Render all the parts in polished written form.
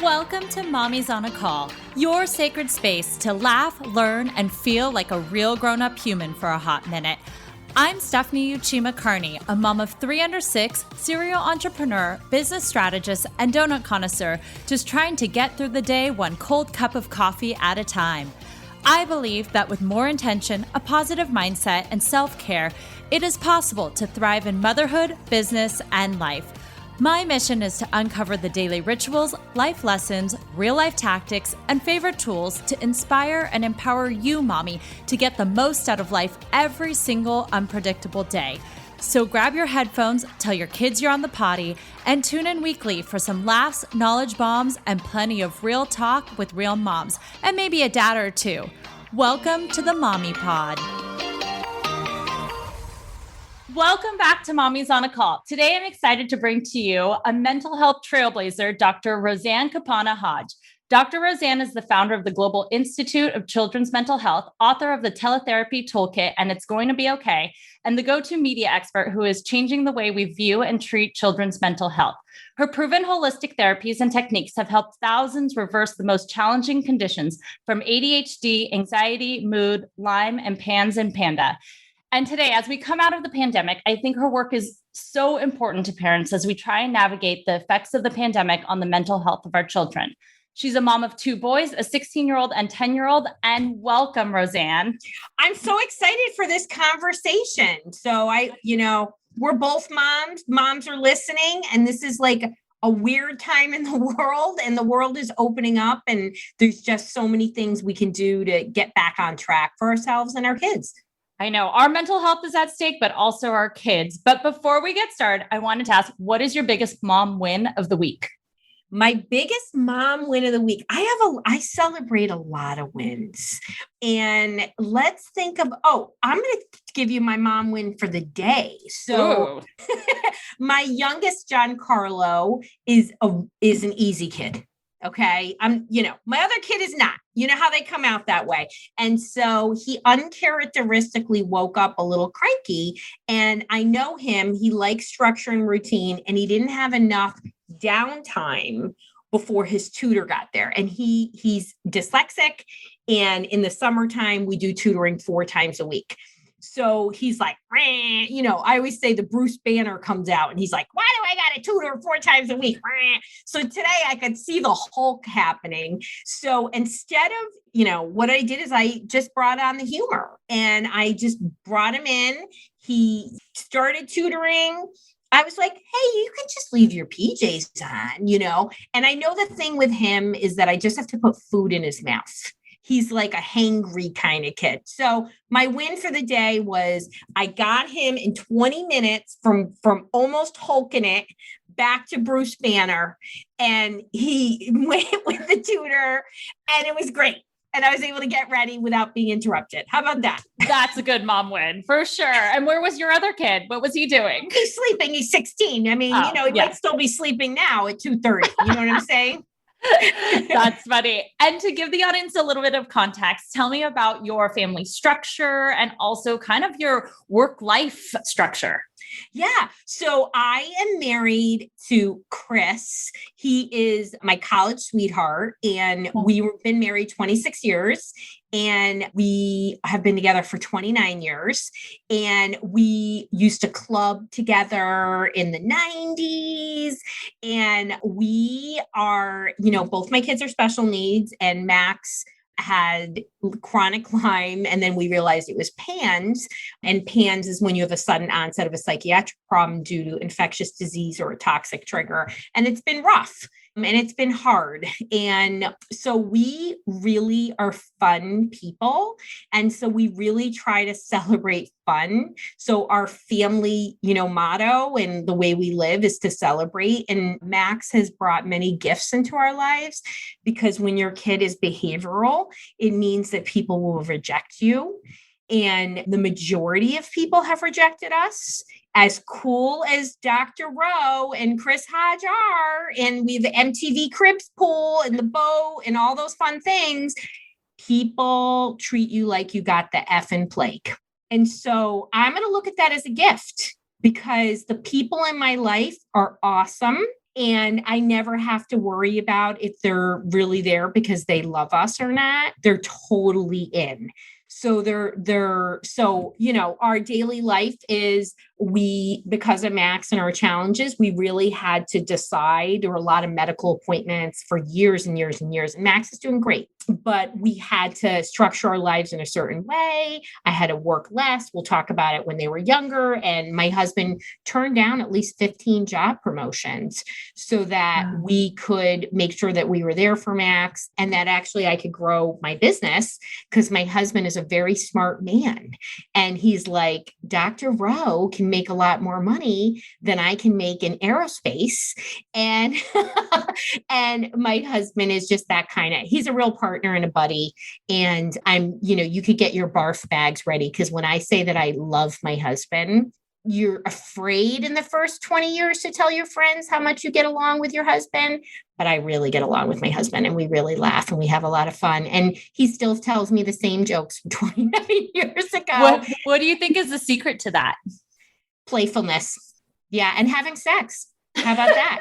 Welcome to Mommy's on a Call, your sacred space to laugh, learn, and feel like a real grown-up human for a hot minute. I'm Stephanie Uchima Carney, a mom of 3 under 6, serial entrepreneur, business strategist, and donut connoisseur, just trying to get through the day one cold cup of coffee at a time. I believe that with more intention, a positive mindset, and self-care, it is possible to thrive in motherhood, business, and life. My mission is to uncover the daily rituals, life lessons, real-life tactics, and favorite tools to inspire and empower you, mommy, to get the most out of life every single unpredictable day. So grab your headphones, tell your kids you're on the potty, and tune in weekly for some laughs, knowledge bombs, and plenty of real talk with real moms, and maybe a dad or two. Welcome to the Mommy Pod. Welcome back to Mommy's on a Call. Today, I'm excited to bring to you a mental health trailblazer, Dr. Roseann Capanna-Hodge. Dr. Roseann is the founder of the Global Institute of Children's Mental Health, author of the Teletherapy Toolkit, and It's Going to Be Okay, and the go-to media expert who is changing the way we view and treat children's mental health. Her proven holistic therapies and techniques have helped thousands reverse the most challenging conditions from ADHD, anxiety, mood, Lyme, and PANS and PANDAS. And today, as we come out of the pandemic, I think her work is so important to parents as we try and navigate the effects of the pandemic on the mental health of our children. She's a mom of 2 boys, a 16-year-old and 10-year-old. And welcome, Roseann. I'm so excited for this conversation. So we're both moms. Moms are listening, and this is like a weird time in the world, and the world is opening up, and there's just so many things we can do to get back on track for ourselves and our kids. I know our mental health is at stake, but also our kids. But before we get started, I wanted to ask, what is your biggest mom win of the week? My biggest mom win of the week. I celebrate a lot of wins. And let's think of, I'm going to give you my mom win for the day. So my youngest, Giancarlo, is an easy kid. Okay. My other kid is not. You know how they come out that way. And so he uncharacteristically woke up a little cranky, and I know him. He likes structure and routine, and he didn't have enough downtime before his tutor got there. And he's dyslexic. And in the summertime, we do tutoring 4 times a week. So he's like, I always say the Bruce Banner comes out and he's like, why do I got to tutor 4 times a week? So today I could see the Hulk happening. So instead of, what I did is I just brought on the humor, and I just brought him in. He started tutoring. I was like, hey, you can just leave your PJs on, And I know the thing with him is that I just have to put food in his mouth. He's like a hangry kind of kid. So my win for the day was I got him in 20 minutes from almost hulking it back to Bruce Banner. And he went with the tutor, and it was great. And I was able to get ready without being interrupted. How about that? That's a good mom win for sure. And where was your other kid? What was he doing? He's sleeping. He's 16. I mean, he might still be sleeping now at 2:30. You know what I'm saying? That's funny. And to give the audience a little bit of context, tell me about your family structure and also kind of your work-life structure. Yeah. So I am married to Chris. He is my college sweetheart, and we've been married 26 years. And we have been together for 29 years. And we used to club together in the 90s. And we are, both my kids are special needs, and Max had chronic Lyme, and then we realized it was PANS. And PANS is when you have a sudden onset of a psychiatric problem due to infectious disease or a toxic trigger. And it's been rough. And it's been hard. And so we really are fun people. And so we really try to celebrate fun. So our family, motto and the way we live is to celebrate. And Max has brought many gifts into our lives, because when your kid is behavioral, it means that people will reject you. And the majority of people have rejected us. As cool as Dr. Rowe and Chris Hodge are, and we have the MTV Cribs pool and the boat and all those fun things, people treat you like you got the effing plague. And so I'm going to look at that as a gift, because the people in my life are awesome. And I never have to worry about if they're really there because they love us or not. They're totally in. So our daily life is because of Max and our challenges, we really had to decide. There were a lot of medical appointments for years and years and years. And Max is doing great, but we had to structure our lives in a certain way. I had to work less. We'll talk about it when they were younger. And my husband turned down at least 15 job promotions so that we could make sure that we were there for Max and that actually I could grow my business because my husband is a very smart man. And he's like, Dr. Rowe can make a lot more money than I can make in aerospace. And, and my husband is just that he's a real partner and a buddy. And you could get your barf bags ready. Because when I say that I love my husband, you're afraid in the first 20 years to tell your friends how much you get along with your husband. But I really get along with my husband and we really laugh and we have a lot of fun. And he still tells me the same jokes from 29 years ago. What do you think is the secret to that? Playfulness. Yeah. And having sex. How about that?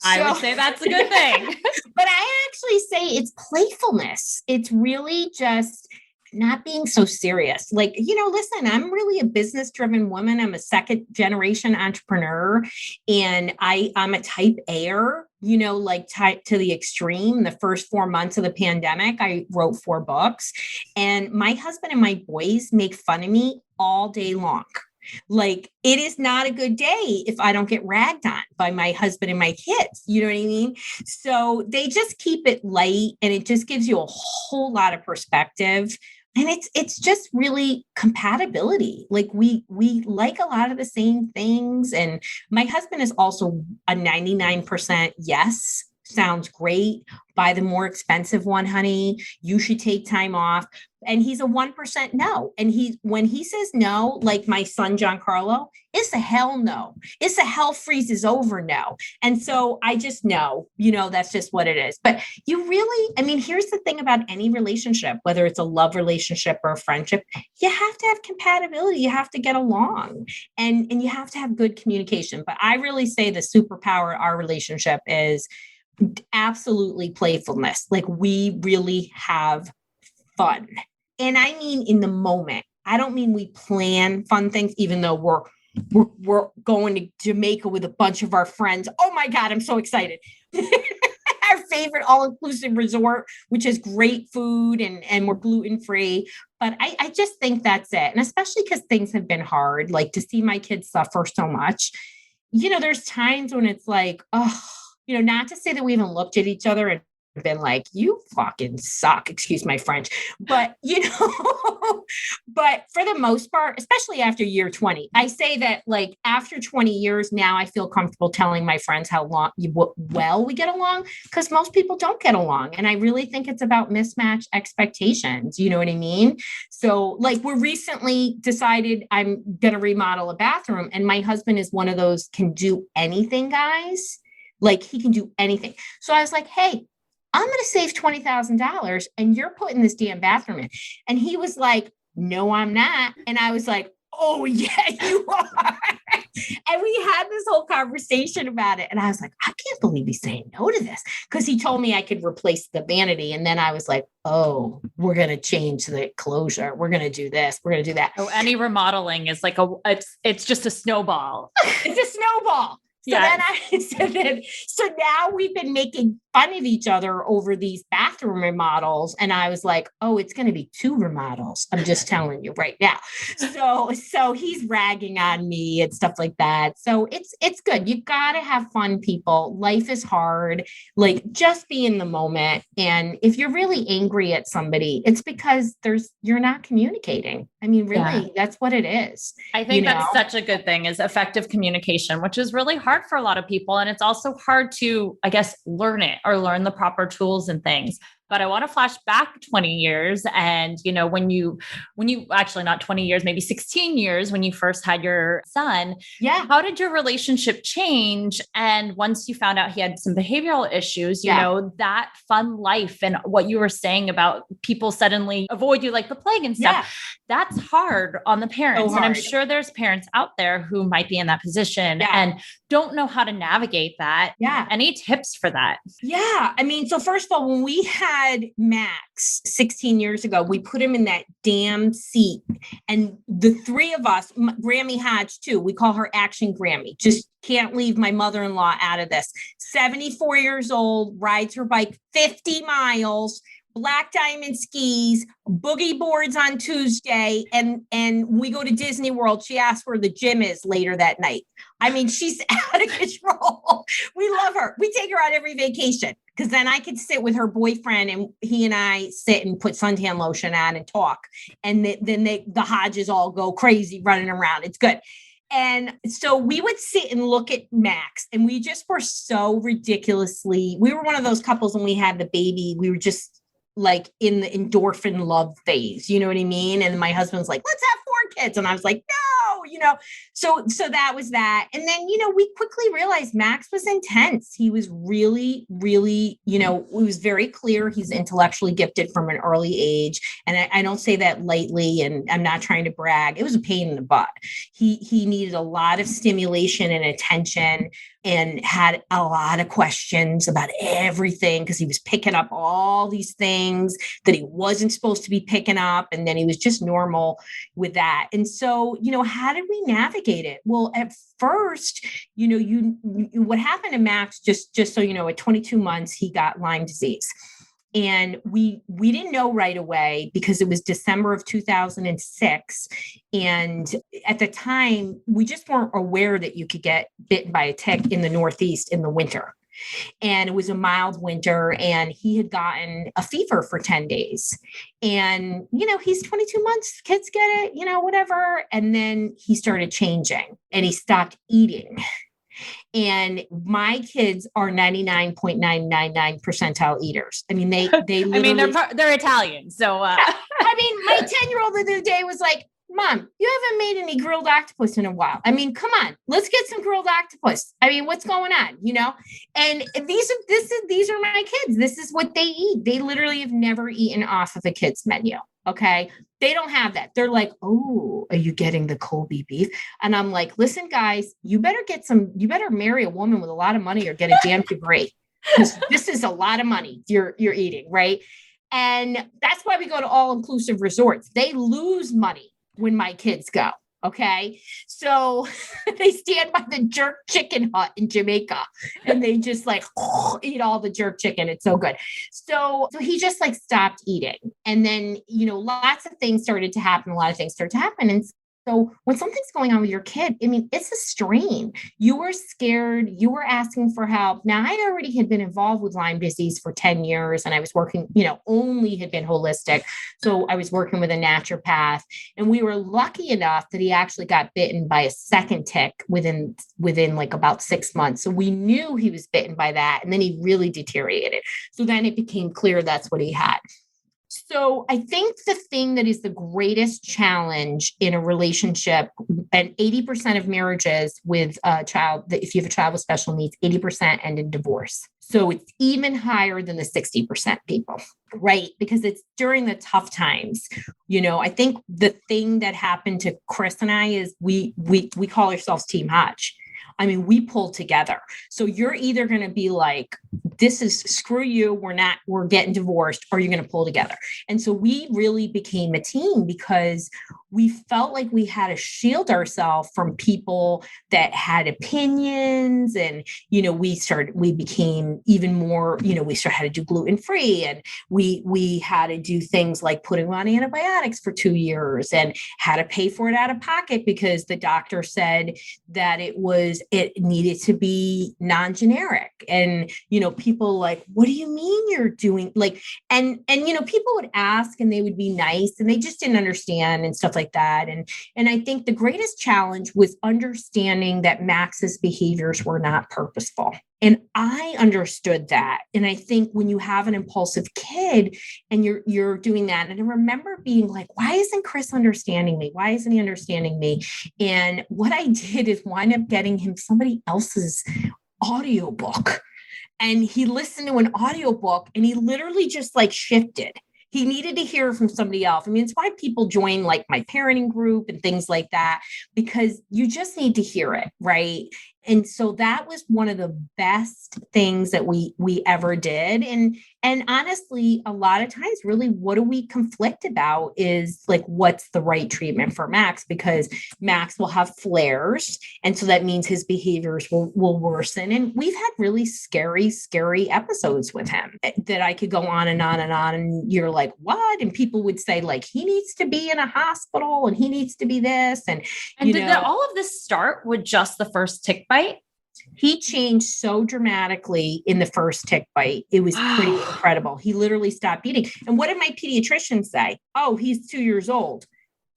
I would say that's a good thing. But I actually say it's playfulness. It's really just not being so serious. Like, listen, I'm really a business-driven woman. I'm a second-generation entrepreneur, and I'm a type A-er, type to the extreme. The first 4 months of the pandemic, I wrote 4 books, and my husband and my boys make fun of me all day long. Like, it is not a good day if I don't get ragged on by my husband and my kids. You know what I mean? So they just keep it light, and it just gives you a whole lot of perspective. And it's just really compatibility. Like we like a lot of the same things. And my husband is also a 99% yes. Sounds great. Buy the more expensive one, honey. You should take time off. And he's a 1% no. And when he says no, like my son, Giancarlo, it's a hell no. It's a hell freezes over no. And so I just know, that's just what it is. But here's the thing about any relationship, whether it's a love relationship or a friendship, you have to have compatibility. You have to get along and you have to have good communication. But I really say the superpower of our relationship is absolutely playfulness. Like we really have fun. And I mean, in the moment, I don't mean we plan fun things, even though we're going to Jamaica with a bunch of our friends. Oh my God, I'm so excited. Our favorite all-inclusive resort, which has great food and we're gluten-free. But I just think that's it. And especially because things have been hard, like to see my kids suffer so much, there's times when it's like, not to say that we haven't looked at each other and been like, you fucking suck, excuse my French, but but for the most part, especially after year 20, I say that like after 20 years now, I feel comfortable telling my friends how well we get along, because most people don't get along. And I really think it's about mismatched expectations. You know what I mean? So like we recently decided I'm going to remodel a bathroom, and my husband is one of those can do anything guys. Like he can do anything. So I was like, hey, I'm going to save $20,000 and you're putting this damn bathroom in. And he was like, no, I'm not. And I was like, oh yeah, you are. And we had this whole conversation about it. And I was like, I can't believe he's saying no to this. Because he told me I could replace the vanity. And then I was like, oh, we're going to change the closure. We're going to do this. We're going to do that. Oh, any remodeling is like it's just a snowball. It's a snowball. So so now we've been making fun of each other over these bathroom remodels. And I was like, oh, it's going to be 2 remodels. I'm just telling you right now. So he's ragging on me and stuff like that. So it's good. You got to have fun, people. Life is hard. Like just be in the moment. And if you're really angry at somebody, it's because you're not communicating. I mean, really, That's what it is. I think that's such a good thing is effective communication, which is really hard for a lot of people. And it's also hard to, I guess, learn it or learn the proper tools and things. but I want to flash back 20 years. And, when you actually not 20 years, maybe 16 years when you first had your son, how did your relationship change? And once you found out he had some behavioral issues, that fun life and what you were saying about people suddenly avoid you like the plague and stuff, that's hard on the parents. So and I'm sure there's parents out there who might be in that position and don't know how to navigate that. Any tips for that? Yeah. I mean, so first of all, when we had Max 16 years ago, we put him in that damn seat, and the three of us, Grammy Hodge too, we call her Action Grammy, just can't leave my mother-in-law out of this. 74 years old, rides her bike 50 miles, Black Diamond skis, boogie boards on Tuesday, and we go to Disney World. She asks where the gym is later that night. I mean, she's out of control. We love her. We take her out every vacation because then I could sit with her boyfriend and he and I sit and put suntan lotion on and talk. And then the Hodges all go crazy running around. It's good. And so we would sit and look at Max, and we just were so ridiculously, we were one of those couples when we had the baby, we were just like in the endorphin love phase, you know what I mean? And my husband's like, let's have 4 kids. And I was like, no, so that was that. And then, we quickly realized Max was intense. He was really, really, it was very clear he's intellectually gifted from an early age. And I don't say that lightly, and I'm not trying to brag. It was a pain in the butt. He needed a lot of stimulation and attention, and had a lot of questions about everything because he was picking up all these things that he wasn't supposed to be picking up. And then he was just normal with that. And so, how did we navigate it? Well, at first, what happened to Max, just so you know, at 22 months, he got Lyme disease. And we didn't know right away because it was December of 2006. And at the time, we just weren't aware that you could get bitten by a tick in the Northeast in the winter. And it was a mild winter, and he had gotten a fever for 10 days. And, he's 22 months, kids get it, whatever. And then he started changing and he stopped eating. And my kids are 99.999 percentile eaters. I mean, they literally, they're Italian. So, I mean, my 10-year-old the other day was like, Mom, you haven't made any grilled octopus in a while. I mean, come on, let's get some grilled octopus. I mean, what's going on, And these are my kids. This is what they eat. They literally have never eaten off of a kid's menu. Okay. They don't have that. They're like, oh, are you getting the Kobe beef? And I'm like, listen, guys, you better marry a woman with a lot of money or get a damn degree. Because this is a lot of money you're eating, right? And that's why we go to all-inclusive resorts. They lose money when my kids go. Okay. So they stand by the jerk chicken hut in Jamaica and they just eat all the jerk chicken. It's so good. So he just stopped eating. And then, lots of things started to happen. And so when something's going on with your kid, I mean, it's a strain. You were scared. You were asking for help. Now, I already had been involved with Lyme disease for 10 years, and I was working, only had been holistic. So I was working with a naturopath, and we were lucky enough that he actually got bitten by a second tick within about 6 months. So we knew he was bitten by that, and then he really deteriorated. So then it became clear that's what he had. So I think the thing that is the greatest challenge in a relationship, and 80% of marriages with a child, if you have a child with special needs, 80% end in divorce. So it's even higher than the 60% people, right? Because it's during the tough times. I think the thing that happened to Chris and I is we call ourselves Team Hodge. I mean, we pull together. So you're either going to be like, this is screw you, we're getting divorced, or you're going to pull together. And so we really became a team because we felt like we had to shield ourselves from people that had opinions. And, we became even more, we had to do gluten-free, and we had to do things like putting on antibiotics for 2 years and had to pay for it out of pocket because the doctor said that it needed to be non-generic. And, people like, what do you mean you're doing like, and, people would ask and they would be nice and they just didn't understand and stuff like that. And I think the greatest challenge was understanding that Max's behaviors were not purposeful. And I understood that. And I think when you have an impulsive kid and you're doing that, and I remember being like, why isn't Chris understanding me? Why isn't he understanding me? And what I did is wind up getting him somebody else's audiobook. And he listened to an audiobook and he literally just like shifted. He needed to hear from somebody else. I mean, it's why people join like my parenting group and things like that, because you just need to hear it, right? And so that was one of the best things that we ever did. And honestly, a lot of times, really, what do we conflict about is like, what's the right treatment for Max? Because Max will have flares. And so that means his behaviors will worsen. And we've had really scary episodes with him that I could go on and on and on. And you're like, what? And people would say like, he needs to be in a hospital and he needs to be this. And did all of this start with just the first tick bite? He changed so dramatically in the first tick bite. It was pretty incredible. He literally stopped eating. And what did my pediatrician say? Oh, he's 2 years old.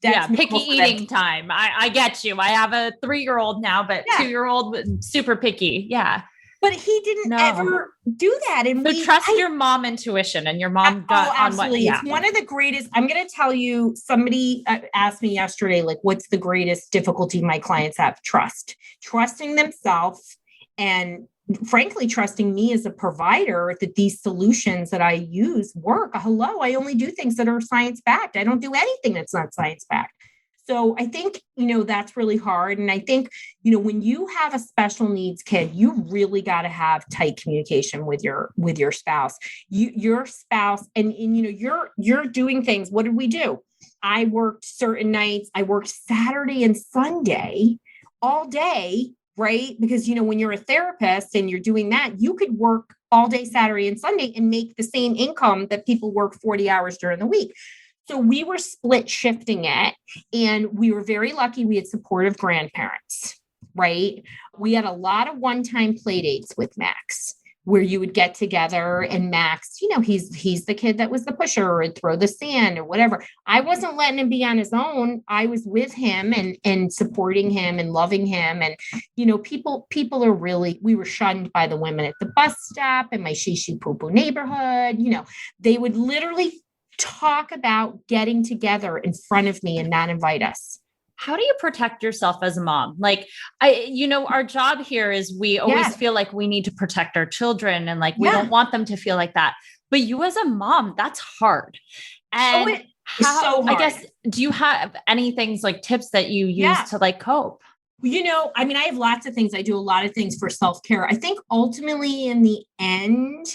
That's picky eating time. I get you. I have a 3-year-old now, but 2-year-old, super picky. Yeah. But he didn't ever do that. And so trust your mom intuition and your mom got on what. Yeah. It's one of the greatest. I'm going to tell you, somebody asked me yesterday, like, what's the greatest difficulty my clients have? Trusting themselves, and frankly, trusting me as a provider that these solutions that I use work. Hello, I only do things that are science-backed. I don't do anything that's not science-backed. So I think, that's really hard. And I think, when you have a special needs kid, you really got to have tight communication with your spouse, your spouse. And you're doing things. What did we do? I worked certain nights. I worked Saturday and Sunday all day, right? Because, when you're a therapist and you're doing that, you could work all day Saturday and Sunday and make the same income that people work 40 hours during the week. So we were split shifting it, and we were very lucky. We had supportive grandparents, right? We had a lot of one-time play dates with Max where you would get together and Max, he's the kid that was the pusher and throw the sand or whatever. I wasn't letting him be on his own. I was with him and supporting him and loving him. And, people are really, we were shunned by the women at the bus stop in my shishi poo poo neighborhood. They would literally talk about getting together in front of me and not invite us. How do you protect yourself as a mom? Like, our job here is we always feel like we need to protect our children and like, we don't want them to feel like that. But you as a mom, that's hard. And so hard. I guess, do you have any things like tips that you use to like cope? I have lots of things. I do a lot of things for self-care. I think ultimately in the end,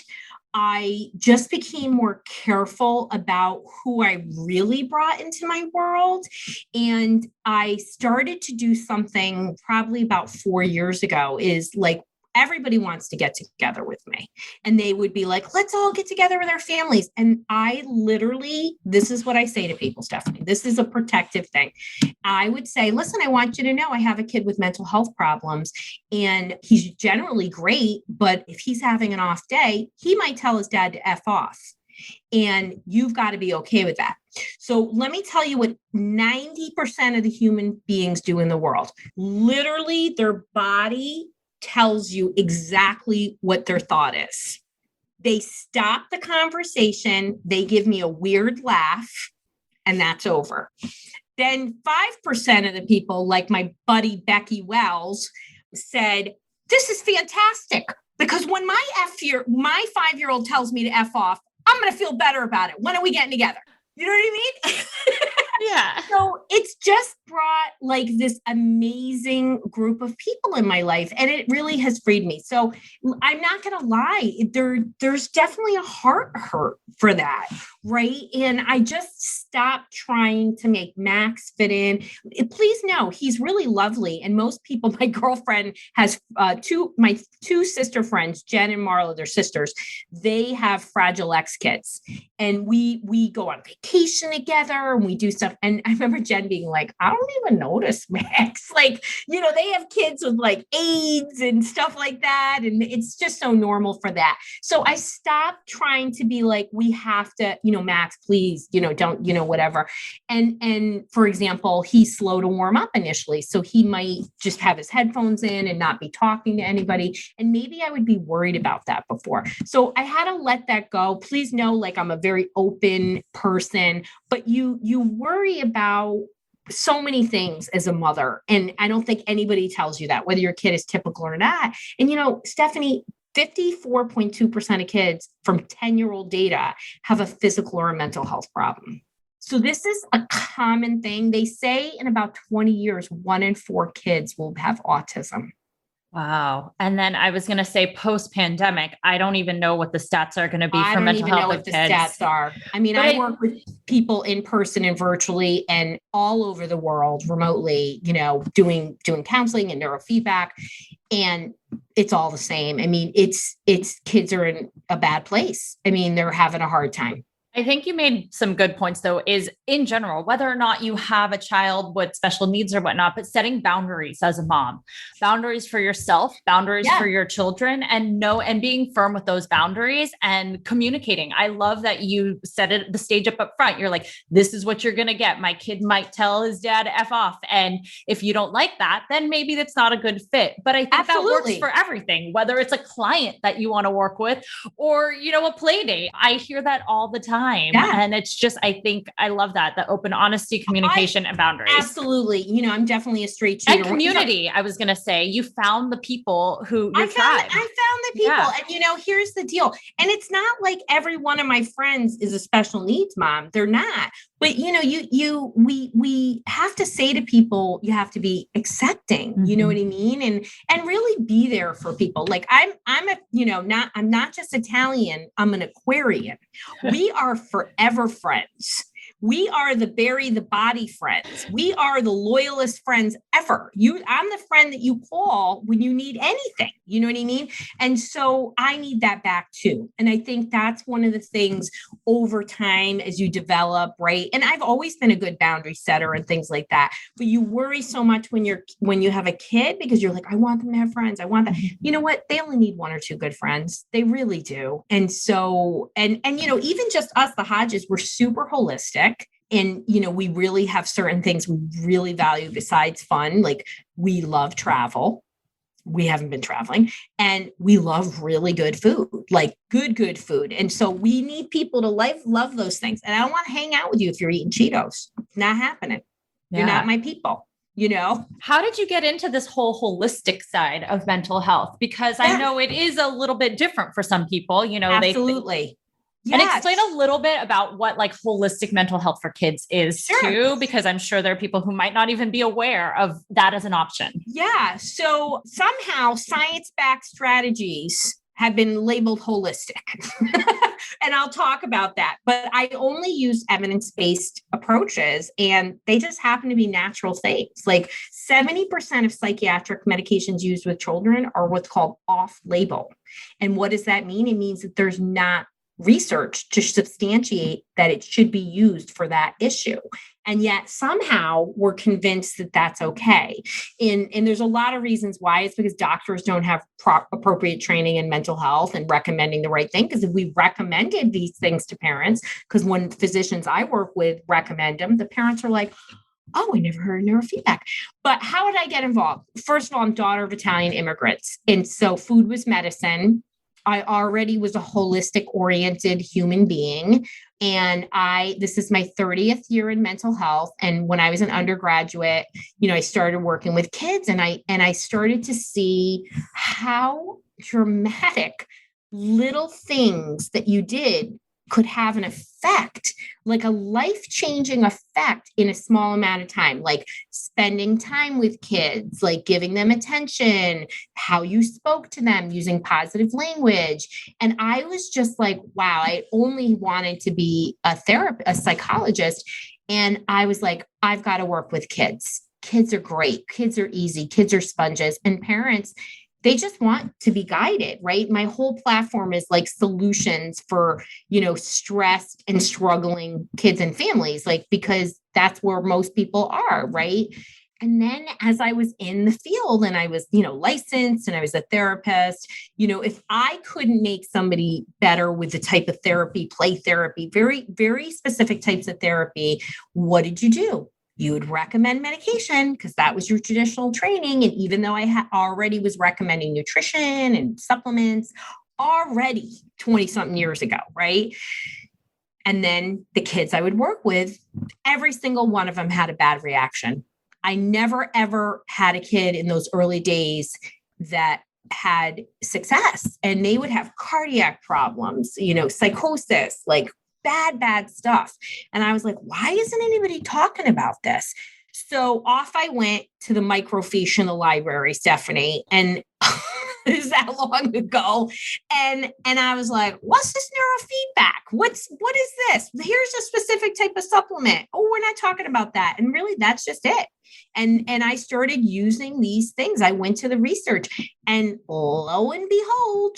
I just became more careful about who I really brought into my world. And I started to do something probably about 4 years ago, is like, everybody wants to get together with me. And they would be like, let's all get together with our families. And I literally, this is what I say to people, Stephanie, this is a protective thing. I would say, listen, I want you to know I have a kid with mental health problems and he's generally great, but if he's having an off day, he might tell his dad to F off. And you've got to be okay with that. So let me tell you what 90% of the human beings do in the world. Literally, their body tells you exactly what their thought is. They stop the conversation, they give me a weird laugh, and that's over. Then 5% of the people, like my buddy Becky Wells, said, this is fantastic, because when my 5-year-old tells me to F off, I'm going to feel better about it. When are we getting together? You know what I mean? Yeah. So it's just brought like this amazing group of people in my life, and it really has freed me. So I'm not going to lie. There's definitely a heart hurt for that. Right. And I just stopped trying to make Max fit in. Please know he's really lovely. And most people, my girlfriend has my two sister friends, Jen and Marla, they're sisters. They have Fragile X kids, and we go on vacation together and we do stuff stuff. And I remember Jen being like, I don't even notice, Max. Like, they have kids with like AIDS and stuff like that. And it's just so normal for that. So I stopped trying to be like, we have to, Max, please, don't, whatever. And for example, he's slow to warm up initially. So he might just have his headphones in and not be talking to anybody. And maybe I would be worried about that before. So I had to let that go. Please know, like, I'm a very open person, but you worry about so many things as a mother. And I don't think anybody tells you that, whether your kid is typical or not. And, Stephanie, 54.2% of kids from 10-year-old data have a physical or a mental health problem. So this is a common thing. They say in about 20 years, 1 in 4 kids will have autism. Wow. And then I was going to say post-pandemic, I don't even know what the stats are going to be for mental health. I don't even know what the stats are. I mean, I work with people in person and virtually and all over the world remotely, doing counseling and neurofeedback. And it's all the same. I mean, it's kids are in a bad place. I mean, they're having a hard time. I think you made some good points, though, is in general, whether or not you have a child with special needs or whatnot, but setting boundaries as a mom, boundaries for yourself, boundaries for your children, and being firm with those boundaries and communicating. I love that you set it the stage up front. You're like, this is what you're going to get. My kid might tell his dad F off. And if you don't like that, then maybe that's not a good fit. But I think that works for everything, whether it's a client that you want to work with or, a play date. I hear that all the time. And it's just, I think I love that, the open honesty, communication, and boundaries. Absolutely. I'm definitely a straight shooter. And community, I was going to say, you found the people who I found the people. Yeah. And here's the deal. And it's not like every one of my friends is a special needs mom. They're not. But we have to say to people, you have to be accepting, you know what I mean? And really be there for people. Like I'm not just Italian, I'm an Aquarian. We are forever friends. We are the bury the body friends. We are the loyalist friends ever. I'm the friend that you call when you need anything. You know what I mean? And so I need that back too. And I think that's one of the things over time as you develop, right? And I've always been a good boundary setter and things like that. But you worry so much when you have a kid because you're like, I want them to have friends. I want that. You know what? They only need 1 or 2 good friends. They really do. And so, and even just us, the Hodges, we're super holistic. And, we really have certain things we really value besides fun. Like we love travel. We haven't been traveling and we love really good food, like good food. And so we need people to love those things. And I don't want to hang out with you if you're eating Cheetos. Not happening. Yeah. You're not my people. How did you get into this whole holistic side of mental health? Because I know it is a little bit different for some people, Absolutely. Yes. And explain a little bit about what like holistic mental health for kids is too, because I'm sure there are people who might not even be aware of that as an option. Yeah. So somehow science-backed strategies have been labeled holistic. And I'll talk about that, but I only use evidence-based approaches and they just happen to be natural things. Like 70% of psychiatric medications used with children are what's called off-label. And what does that mean? It means that there's not research to substantiate that it should be used for that issue. And yet somehow we're convinced that that's okay. And there's a lot of reasons why. It's because doctors don't have appropriate training in mental health and recommending the right thing. Because if we recommended these things to parents, because when physicians I work with recommend them, the parents are like, oh, I never heard of neurofeedback. But how did I get involved? First of all, I'm daughter of Italian immigrants. And so food was medicine. I already was a holistic oriented human being. And this is my 30th year in mental health. And when I was an undergraduate, I started working with kids and I started to see how dramatic little things that you did could have an effect, like a life-changing effect in a small amount of time, like spending time with kids, like giving them attention, how you spoke to them, using positive language. And I was just like, wow, I only wanted to be a psychologist. And I was like, I've got to work with kids. Kids are great. Kids are easy. Kids are sponges. And parents, they just want to be guided, right? My whole platform is like solutions for, stressed and struggling kids and families, like, because that's where most people are, right? And then as I was in the field and I was, licensed and I was a therapist, if I couldn't make somebody better with the type of therapy, play therapy, very, very specific types of therapy, what did you do? You would recommend medication because that was your traditional training. And even though I already was recommending nutrition and supplements already 20 something years ago, right? And then the kids I would work with, every single one of them had a bad reaction. I never, ever had a kid in those early days that had success, and they would have cardiac problems, psychosis, like bad stuff. And I was like, why isn't anybody talking about this? So off I went to the microfiche in the library, Stephanie, and is that long ago? And I was like, what's this neurofeedback? What is this? Here's a specific type of supplement. Oh, we're not talking about that. And really, that's just it. And I started using these things. I went to the research, and lo and behold,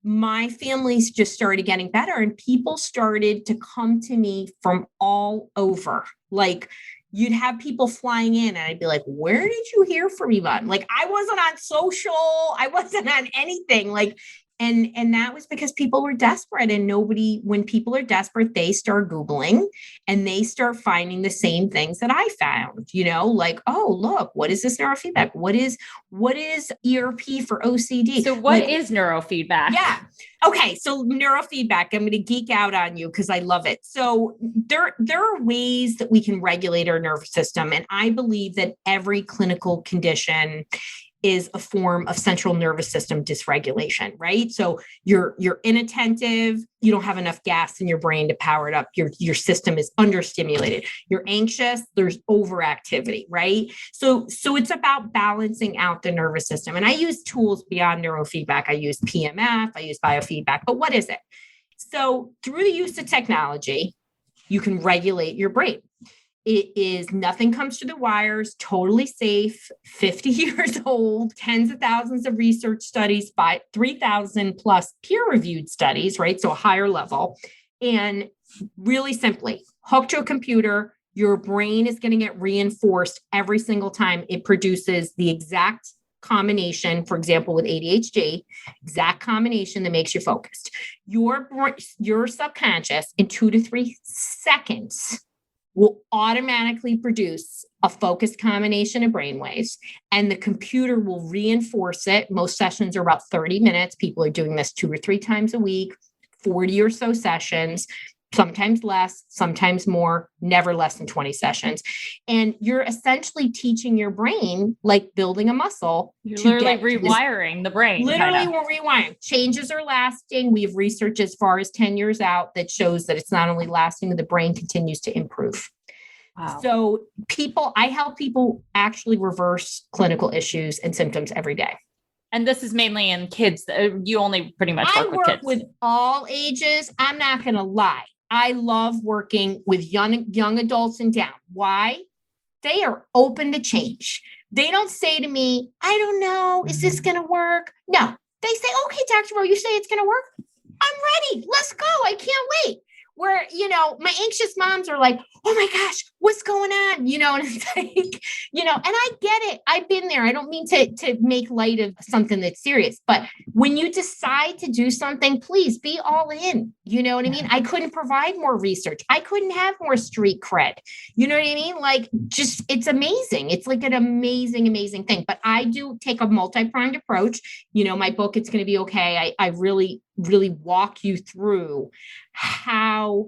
my families just started getting better, and people started to come to me from all over. Like, you'd have people flying in and I'd be like, where did you hear from me, bud? Like, I wasn't on social. I wasn't on anything. Like, and that was because people were desperate, and when people are desperate, they start Googling and they start finding the same things that I found, like, oh, look, what is this neurofeedback? What is ERP for OCD? So what is neurofeedback? Yeah. Okay. So neurofeedback, I'm going to geek out on you because I love it. So there are ways that we can regulate our nervous system. And I believe that every clinical condition is a form of central nervous system dysregulation, right? So you're inattentive, you don't have enough gas in your brain to power it up. Your system is understimulated. You're anxious, there's overactivity, right? So it's about balancing out the nervous system. And I use tools beyond neurofeedback. I use PMF, I use biofeedback, but what is it? So through the use of technology, you can regulate your brain. It is nothing comes through the wires, totally safe, 50 years old, tens of thousands of research studies, 3,000 plus peer-reviewed studies, right? So a higher level. And really simply, hooked to a computer, your brain is going to get reinforced every single time it produces the exact combination, for example, with ADHD, exact combination that makes you focused. Your subconscious in 2 to 3 seconds will automatically produce a focused combination of brainwaves, and the computer will reinforce it. Most sessions are about 30 minutes. People are doing this 2 or 3 times a week, 40 or so sessions, sometimes less, sometimes more, never less than 20 sessions. And you're essentially teaching your brain, like building a muscle. You're literally rewiring the brain. Literally, we're rewiring. Changes are lasting. We have research as far as 10 years out that shows that it's not only lasting, the brain continues to improve. Wow. So I help people actually reverse clinical issues and symptoms every day. And this is mainly in kids. You only pretty much work with kids. I work with all ages. I'm not going to lie. I love working with young adults and down. Why? They are open to change. They don't say to me, I don't know, is this going to work? No, they say, okay, Dr. Rowe, you say it's going to work? I'm ready. Let's go. I can't wait. Where, my anxious moms are like, oh my gosh, what's going on? And it's like, and I get it. I've been there. I don't mean to make light of something that's serious, but when you decide to do something, please be all in. You know what I mean? I couldn't provide more research. I couldn't have more street cred. You know what I mean? Like, just, it's amazing. It's like an amazing, amazing thing. But I do take a multi-pronged approach. My book, It's Going to Be Okay. I really, really walk you through how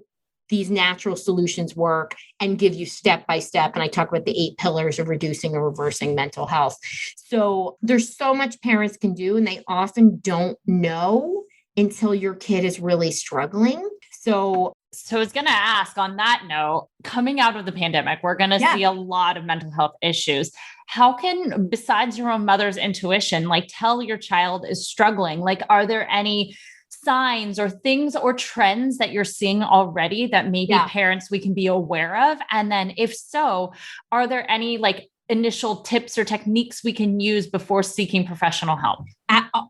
these natural solutions work and give you step by step. And I talk about the 8 pillars of reducing and reversing mental health. So there's so much parents can do, and they often don't know until your kid is really struggling. So I was going to ask, on that note, coming out of the pandemic, we're going to see a lot of mental health issues. How can, besides your own mother's intuition, like, tell your child is struggling? Like, are there any signs or things or trends that you're seeing already that maybe parents, we can be aware of? And then if so, are there any like initial tips or techniques we can use before seeking professional help?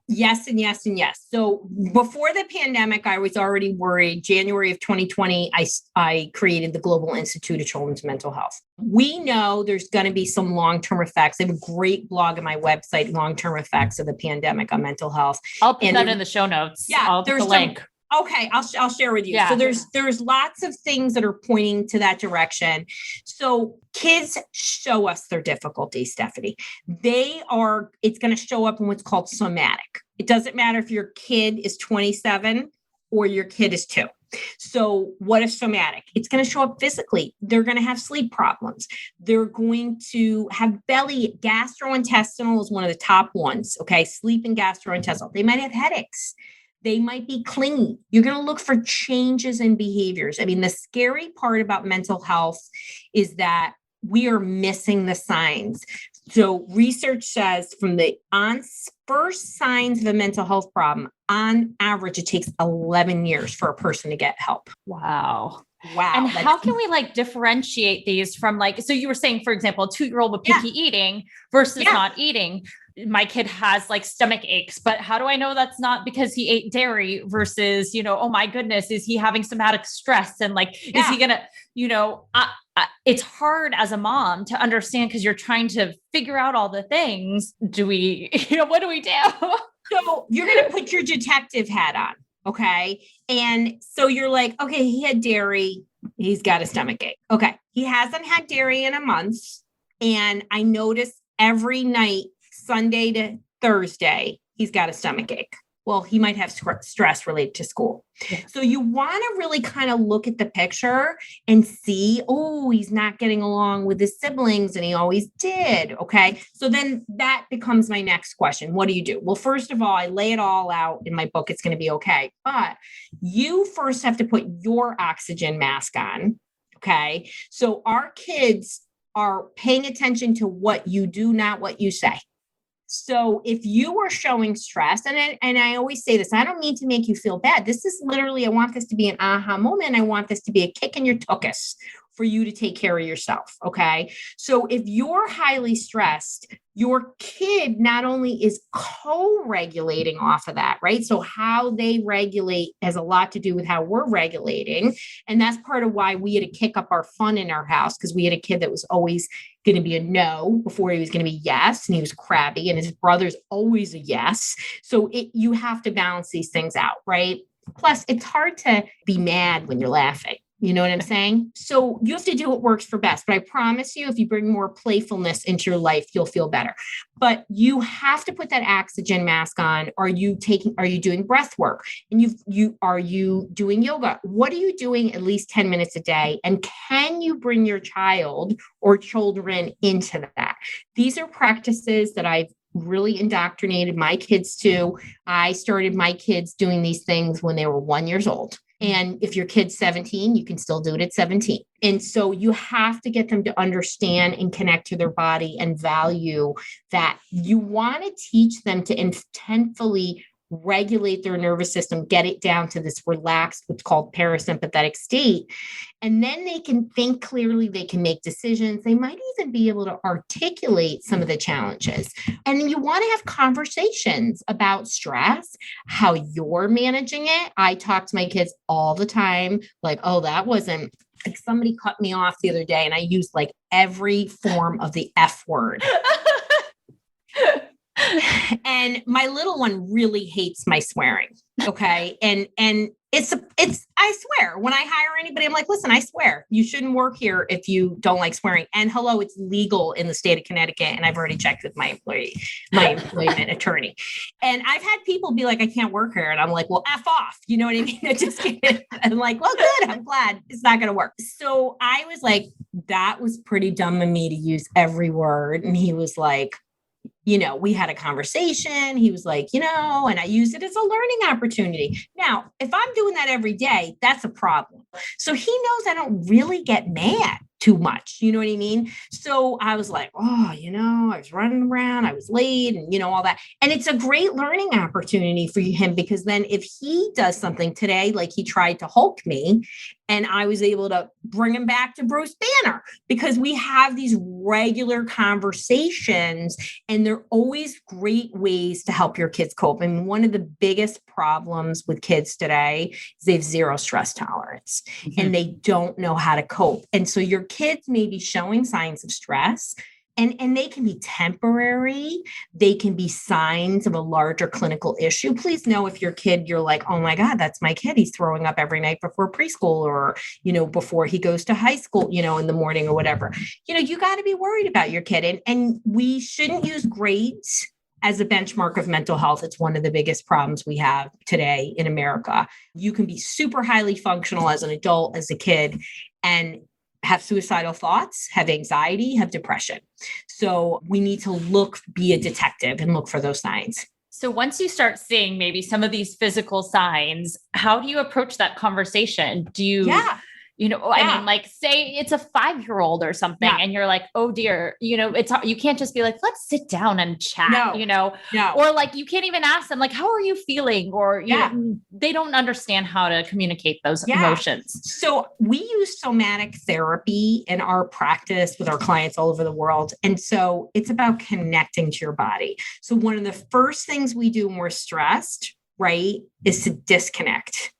Yes, and yes, and yes. So before the pandemic, I was already worried. January of 2020, I created the Global Institute of Children's Mental Health. We know there's going to be some long-term effects. I have a great blog on my website, Long-Term Effects of the Pandemic on Mental Health. I'll put that in the show notes. Yeah, I'll put the link. Okay, I'll share with you. Yeah. So there's lots of things that are pointing to that direction. So kids show us their difficulties, Stephanie. It's going to show up in what's called somatic. It doesn't matter if your kid is 27 or your kid is 2. So what is somatic? It's going to show up physically. They're going to have sleep problems. They're going to have gastrointestinal is one of the top ones. Okay. Sleep and gastrointestinal. They might have headaches. They might be clingy. You're going to look for changes in behaviors. I mean, the scary part about mental health is that we are missing the signs. So research says from the first signs of a mental health problem, on average, it takes 11 years for a person to get help. Wow. Wow. And how can we differentiate these from so you were saying, for example, a 2-year-old with picky eating versus not eating. My kid has stomach aches, but how do I know that's not because he ate dairy versus, oh my goodness, is he having somatic stress? And is he gonna, it's hard as a mom to understand because you're trying to figure out all the things. Do we, what do we do? So you're going to put your detective hat on. Okay. And so you're like, okay, he had dairy. He's got a stomach ache. Okay. He hasn't had dairy in a month. And I notice every night, Sunday to Thursday, he's got a stomach ache. Well, he might have stress related to school. Yeah. So you want to really kind of look at the picture and see, he's not getting along with his siblings and he always did. Okay. So then that becomes my next question. What do you do? Well, first of all, I lay it all out in my book. It's going to be okay. But you first have to put your oxygen mask on. Okay. So our kids are paying attention to what you do, not what you say. So if you are showing stress, and I always say this, I don't mean to make you feel bad. This is literally, I want this to be an aha moment. I want this to be a kick in your tuchus for you to take care of yourself. Okay. So if you're highly stressed, your kid not only is co-regulating off of that, right? So how they regulate has a lot to do with how we're regulating. And that's part of why we had to kick up our fun in our house, because we had a kid that was always going to be a no before he was going to be yes. And he was crabby, and his brother's always a yes. So you have to balance these things out, right? Plus, it's hard to be mad when you're laughing. You know what I'm saying? So you have to do what works for best. But I promise you, if you bring more playfulness into your life, you'll feel better. But you have to put that oxygen mask on. Are you doing breath work? And are you doing yoga? What are you doing at least 10 minutes a day? And can you bring your child or children into that? These are practices that I've really indoctrinated my kids to. I started my kids doing these things when they were 1 year old. And if your kid's 17, you can still do it at 17. And so you have to get them to understand and connect to their body and value that. You want to teach them to intentfully regulate their nervous system, get it down to this relaxed, what's called parasympathetic state. And then they can think clearly, they can make decisions. They might even be able to articulate some of the challenges. And then you want to have conversations about stress, how you're managing it. I talk to my kids all the time, that wasn't somebody cut me off the other day, and I used every form of the F word. And my little one really hates my swearing. Okay. And it's, I swear when I hire anybody, I'm like, listen, I swear you shouldn't work here if you don't like swearing. And hello, it's legal in the state of Connecticut. And I've already checked with my employment attorney. And I've had people be like, I can't work here. And I'm like, well, F off. You know what I mean? Just kidding. I'm like, well, good. I'm glad it's not going to work. So I was like, that was pretty dumb of me to use every word. And he was like, we had a conversation. He was like, and I used it as a learning opportunity. Now, if I'm doing that every day, that's a problem. So he knows I don't really get mad too much. You know what I mean? So I was like, oh, I was running around, I was late and, all that. And it's a great learning opportunity for him, because then if he does something today, like he tried to Hulk me, and I was able to bring him back to Bruce Banner, because we have these regular conversations and they're always great ways to help your kids cope. And one of the biggest problems with kids today is they have zero stress tolerance and they don't know how to cope. And so your kids may be showing signs of stress, and they can be temporary. They can be signs of a larger clinical issue. Please know if your kid, you're like, oh my God, that's my kid. He's throwing up every night before preschool, or, before he goes to high school, in the morning or whatever. You got to be worried about your kid. And we shouldn't use grades as a benchmark of mental health. It's one of the biggest problems we have today in America. You can be super highly functional as an adult, as a kid, and have suicidal thoughts, have anxiety, have depression. So we need to be a detective and look for those signs. So once you start seeing maybe some of these physical signs, how do you approach that conversation? Do you, I mean, like say it's a 5-year-old or something and you're like, oh dear, you can't just be like, let's sit down and chat, No. or like, you can't even ask them like, how are you feeling? Or, they don't understand how to communicate those emotions. So we use somatic therapy in our practice with our clients all over the world. And so it's about connecting to your body. So one of the first things we do when we're stressed, right, is to disconnect.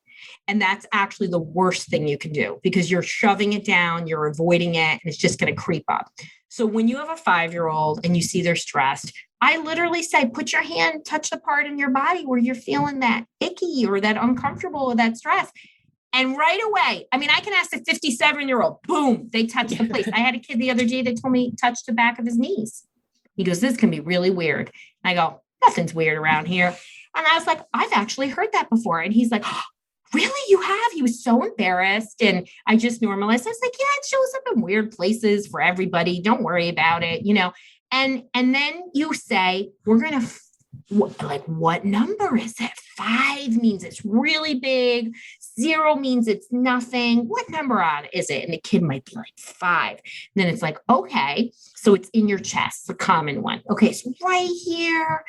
And that's actually the worst thing you can do, because you're shoving it down, you're avoiding it, and it's just going to creep up. So when you have a 5-year-old and you see they're stressed, I literally say, put your hand, touch the part in your body where you're feeling that icky or that uncomfortable or that stress. And right away, I mean, I can ask a 57-year-old, boom, they touch the place. I had a kid the other day that told me he touched the back of his knees. He goes, this can be really weird. And I go, nothing's weird around here. And I was like, I've actually heard that before. And he's like, really, you have? He was so embarrassed. And I just normalized. I was like, yeah, it shows up in weird places for everybody. Don't worry about it, And then you say, we're going to, what number is it? 5 means it's really big. 0 means it's nothing. What number is it? And the kid might be like 5. And then it's like, okay, so it's in your chest, the common one. Okay, so right here,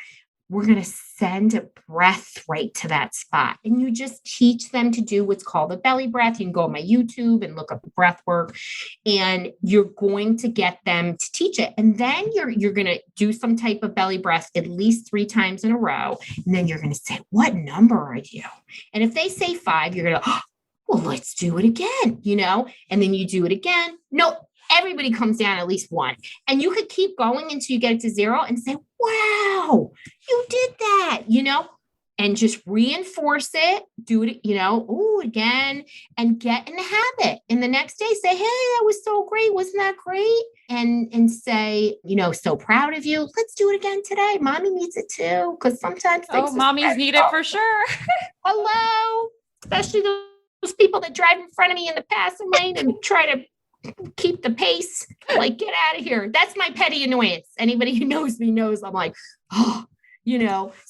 we're going to send a breath right to that spot. And you just teach them to do what's called a belly breath. You can go on my YouTube and look up the breath work, and you're going to get them to teach it. And then you're going to do some type of belly breath at least 3 times in a row. And then you're going to say, what number are you? And if they say 5, you're going to, well, let's do it again, and then you do it again. No, everybody comes down at least 1. And you could keep going until you get it to 0 and say, wow, you did that, and just reinforce it, do it, again, and get in the habit. And the next day say, hey, that was so great. Wasn't that great? And say, so proud of you. Let's do it again today. Mommy needs it too. Because sometimes mommies need it for sure. Hello. Especially those people that drive in front of me in the passing lane and try to keep the pace, like, get out of here. That's my petty annoyance. Anybody who knows me knows I'm like, oh,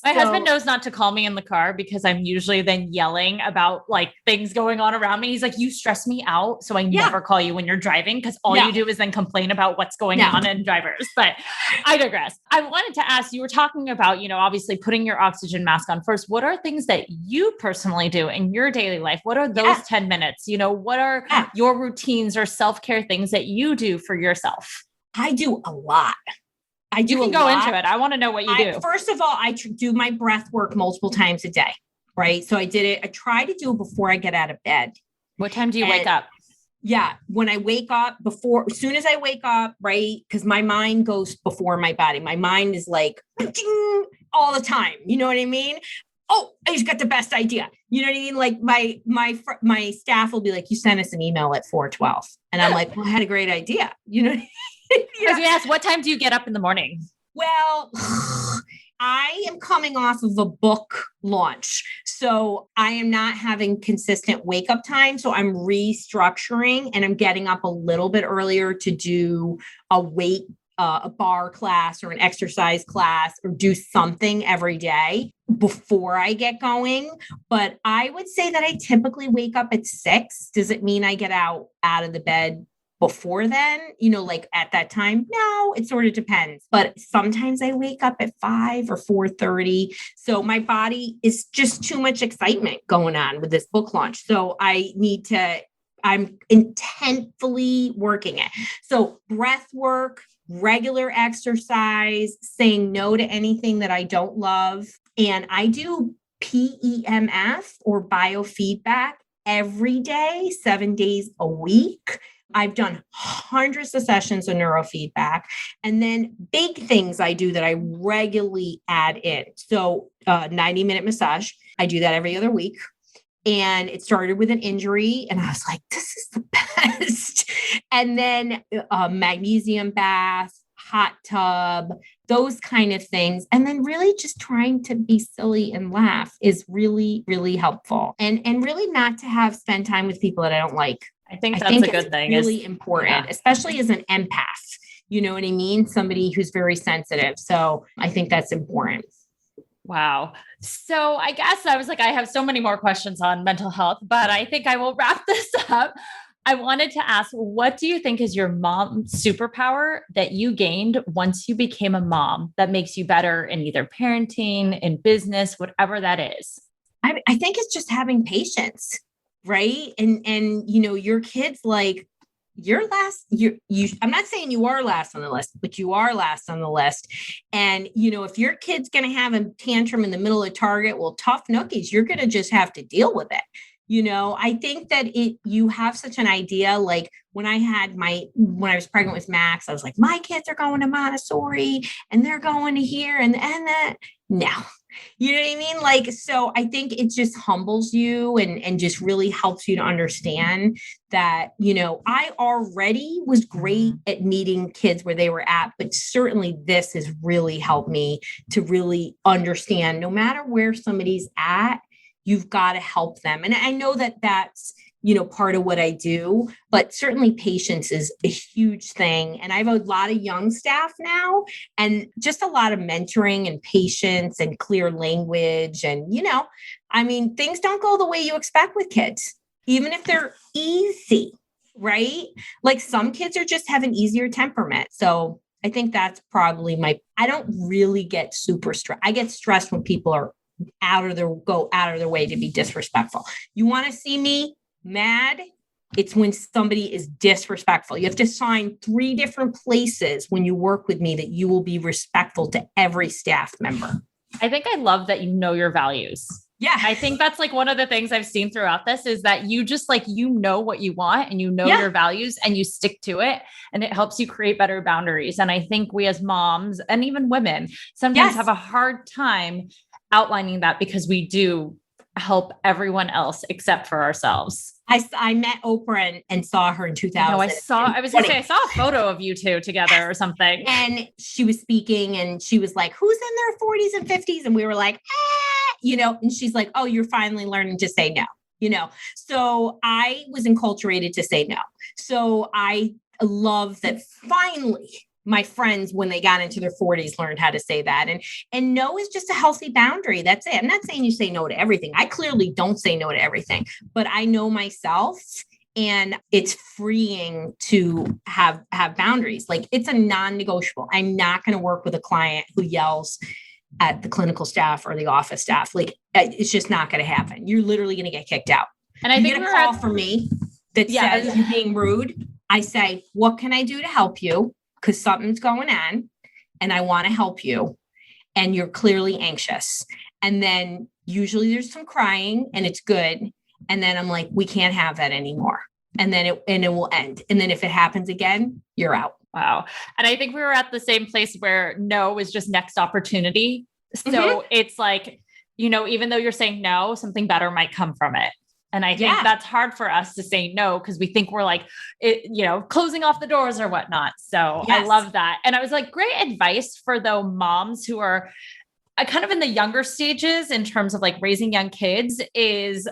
My husband knows not to call me in the car because I'm usually then yelling about like things going on around me. He's like, you stress me out. So I never call you when you're driving, because all you do is then complain about what's going on in drivers. But I digress. I wanted to ask, you were talking about, obviously putting your oxygen mask on first. What are things that you personally do in your daily life? What are those 10 minutes? What are your routines or self-care things that you do for yourself? I do a lot. You can go into it. I want to know what you do. First of all, I do my breath work multiple times a day, right? So I did it. I try to do it before I get out of bed. What time do you wake up? Yeah. When I wake up, as soon as I wake up, right? Because my mind goes before my body. My mind is like ding, all the time. You know what I mean? Oh, I just got the best idea. You know what I mean? Like my staff will be like, you sent us an email at 4:12. And I'm like, well, I had a great idea. You know what I mean? I was going to ask, what time do you get up in the morning? Well, I am coming off of a book launch. So I am not having consistent wake up time. So I'm restructuring and I'm getting up a little bit earlier to do a weight a bar class or an exercise class or do something every day before I get going. But I would say that I typically wake up at 6. Does it mean I get out of the bed before then, like at that time? No, it sort of depends. But sometimes I wake up at 5 or 4:30. So my body is just too much excitement going on with this book launch. So I'm intentfully working it. So breath work, regular exercise, saying no to anything that I don't love. And I do PEMF or biofeedback every day, 7 days a week. I've done hundreds of sessions of neurofeedback. And then big things I do that I regularly add in. So 90-minute massage. I do that every other week. And it started with an injury. And I was like, this is the best. And then magnesium bath, hot tub, those kind of things. And then really just trying to be silly and laugh is really, really helpful. And really not to spend time with people that I don't like. I think that's a good thing. Really important, especially as an empath. You know what I mean? Somebody who's very sensitive. So I think that's important. Wow. So I guess I was like, I have so many more questions on mental health, but I think I will wrap this up. I wanted to ask, what do you think is your mom superpower that you gained once you became a mom that makes you better in either parenting, in business, whatever that is? I think it's just having patience. Right. And, your kids, like you're last, I'm not saying you are last on the list, but you are last on the list. And, if your kid's going to have a tantrum in the middle of Target, well, tough nookies, you're going to just have to deal with it. I think that you have such an idea. Like when I was pregnant with Max, I was like, my kids are going to Montessori and they're going to here and that. No, you know what I mean? Like, so I think it just humbles you and just really helps you to understand that, I already was great at meeting kids where they were at, but certainly this has really helped me to really understand no matter where somebody's at, you've got to help them. And I know that that's, part of what I do, but certainly patience is a huge thing. And I have a lot of young staff now and just a lot of mentoring and patience and clear language. And, things don't go the way you expect with kids, even if they're easy, right? Like some kids are just have an easier temperament. So I think that's probably I don't really get super stressed. I get stressed when people are go out of their way to be disrespectful. You want to see me mad? It's when somebody is disrespectful. You have to sign 3 different places when you work with me that you will be respectful to every staff member. I think I love that you know your values. Yeah. I think that's like one of the things I've seen throughout this is that you just like, what you want and your values and you stick to it and it helps you create better boundaries. And I think we as moms and even women sometimes have a hard time outlining that because we do help everyone else except for ourselves. I met Oprah and saw her in 2000. I saw a photo of you two together or something. And she was speaking and she was like, who's in their 40s and 50s? And we were like, and she's like, oh, you're finally learning to say no, So I was enculturated to say no. So I love that finally my friends, when they got into their 40s, learned how to say that. And no is just a healthy boundary. That's it. I'm not saying you say no to everything. I clearly don't say no to everything, but I know myself and it's freeing to have boundaries. Like it's a non-negotiable. I'm not going to work with a client who yells at the clinical staff or the office staff. Like it's just not going to happen. You're literally going to get kicked out. And I think get a call from me that says you're being rude. I say, what can I do to help you? Because something's going on and I want to help you. And you're clearly anxious. And then usually there's some crying and it's good. And then I'm like, we can't have that anymore. And then it will end. And then if it happens again, you're out. Wow. And I think we were at the same place where no is just next opportunity. So it's like, even though you're saying no, something better might come from it. And I think that's hard for us to say no, because we think we're like, closing off the doors or whatnot. So I love that. And I was like, great advice for the moms who are, kind of in the younger stages in terms of like raising young kids is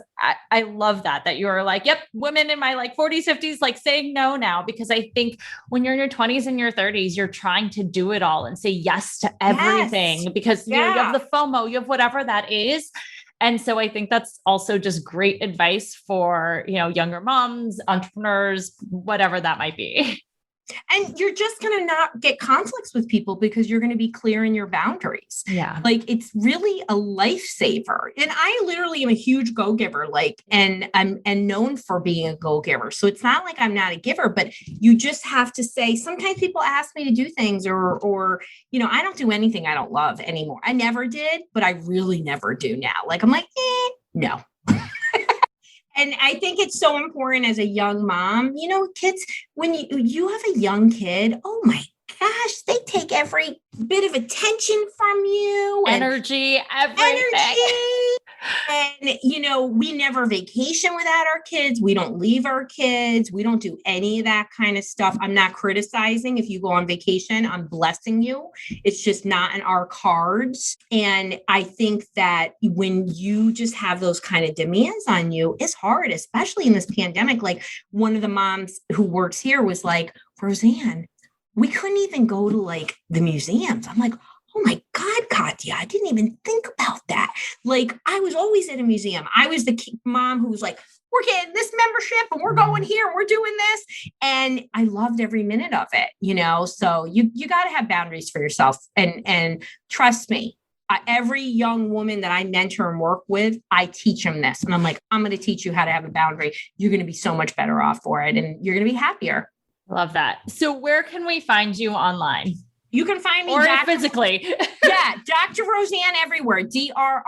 I love that you're like, yep, women in my like 40s, 50s, like saying no now, because I think when you're in your 20s and your 30s, you're trying to do it all and say yes to everything because you know, you have the FOMO, you have whatever that is. And so I think that's also just great advice for, you know, younger moms, entrepreneurs, whatever that might be. And you're just going to not get conflicts with people because you're going to be clear in your boundaries. Yeah. Like it's really a lifesaver. And I literally am a huge go-giver, like, and I'm known for being a go-giver. So it's not like I'm not a giver, but you just have to say, sometimes people ask me to do things or, you know, I don't do anything I don't love anymore. I never did, but I really never do now. Like, I'm like, no. And I think it's so important as a young mom, you know, kids, when you have a young kid, oh my gosh, they take every bit of attention from you. Energy, everything. And, you know, we never vacation without our kids. We don't leave our kids. We don't do any of that kind of stuff. I'm not criticizing if you go on vacation. I'm blessing you. It's just not in our cards. And I think that when you just have those kind of demands on you, it's hard, especially in this pandemic. Like one of the moms who works here was like, Roseann, we couldn't even go to like the museums. I'm like, oh my God, Katya, I didn't even think about that. Like I was always at a museum. I was the mom who was like, we're getting this membership and we're going here and we're doing this. And I loved every minute of it, you know? So you got to have boundaries for yourself and trust me. Every young woman that I mentor and work with, I teach them this. And I'm like, I'm going to teach you how to have a boundary. You're going to be so much better off for it. And you're going to be happier. Love that. So where can we find you online? You can find me or physically. Yeah. Dr. Roseann everywhere. DrRoseann.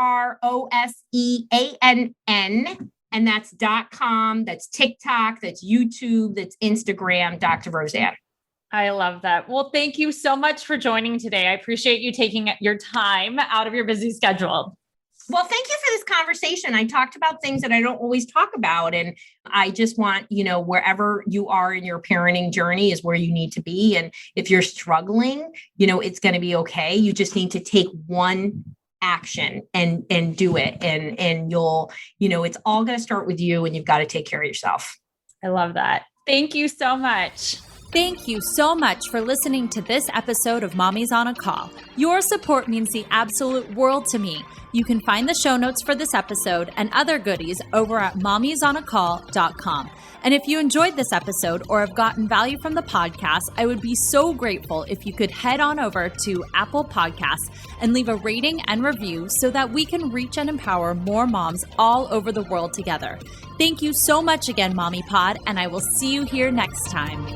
And that's .com. That's TikTok. That's YouTube. That's Instagram. Dr. Roseann. I love that. Well, thank you so much for joining today. I appreciate you taking your time out of your busy schedule. Well, thank you for this conversation. I talked about things that I don't always talk about. And I just want, you know, wherever you are in your parenting journey is where you need to be. And if you're struggling, you know, it's going to be okay. You just need to take one action and do it. And you'll, you know, it's all going to start with you and you've got to take care of yourself. I love that. Thank you so much. Thank you so much for listening to this episode of Mommy's on a Call. Your support means the absolute world to me. You can find the show notes for this episode and other goodies over at mommysonacall.com. And if you enjoyed this episode or have gotten value from the podcast, I would be so grateful if you could head on over to Apple Podcasts and leave a rating and review so that we can reach and empower more moms all over the world together. Thank you so much again, Mommy Pod, and I will see you here next time.